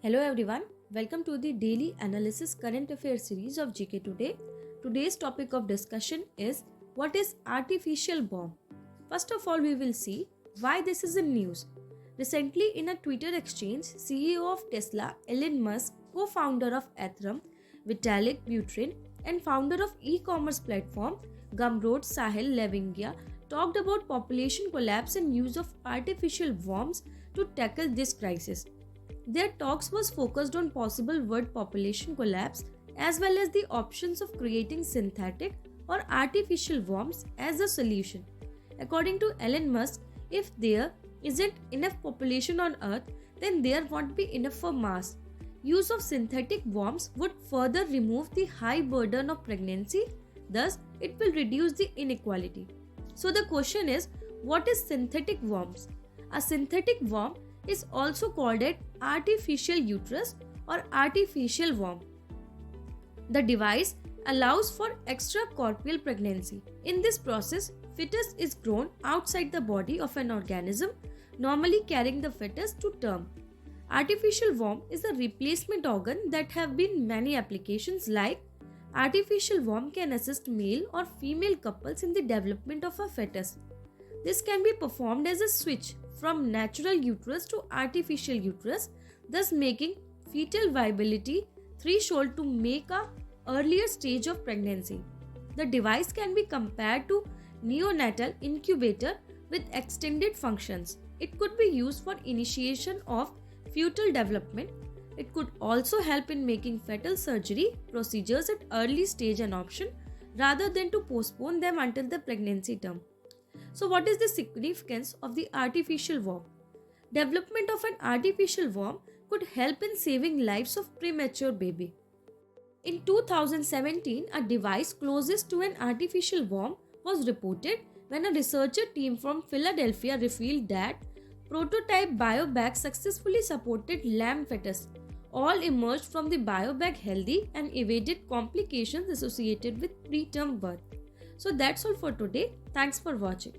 Hello everyone, welcome to the daily analysis current affairs series of GK Today. Today's topic of discussion is what is artificial bomb? First of all, we will see why this is in news. Recently, in a Twitter exchange, CEO of Tesla, Elon Musk, co-founder of Ethereum, Vitalik Buterin, and founder of e-commerce platform Gumroad Sahil Levingia talked about population collapse and use of artificial worms to tackle this crisis. Their talks was focused on possible world population collapse as well as the options of creating synthetic or artificial worms as a solution. According to Elon Musk, if there isn't enough population on Earth, then there won't be enough for Mars. Use of synthetic worms would further remove the high burden of pregnancy, thus it will reduce the inequality. So the question is, what is synthetic worms? A synthetic worm is also called an artificial uterus or artificial worm. The device allows for extracorporeal pregnancy. In this process, fetus is grown outside the body of an organism, normally carrying the fetus to term. Artificial worm is a replacement organ that have been many applications like artificial worm can assist male or female couples in the development of a fetus. This can be performed as a switch from natural uterus to artificial uterus, thus making fetal viability threshold to make a earlier stage of pregnancy. The device can be compared to neonatal incubator with extended functions. It could be used for initiation of fetal development. It could also help in making fetal surgery procedures at early stage an option rather than to postpone them until the pregnancy term. So what is the significance of the artificial worm? Development of an artificial worm could help in saving lives of premature baby. In 2017, a device closest to an artificial worm was reported when a researcher team from Philadelphia revealed that prototype biobag successfully supported lamb fetus. All emerged from the biobag healthy and evaded complications associated with preterm birth. So that's all for today. Thanks for watching.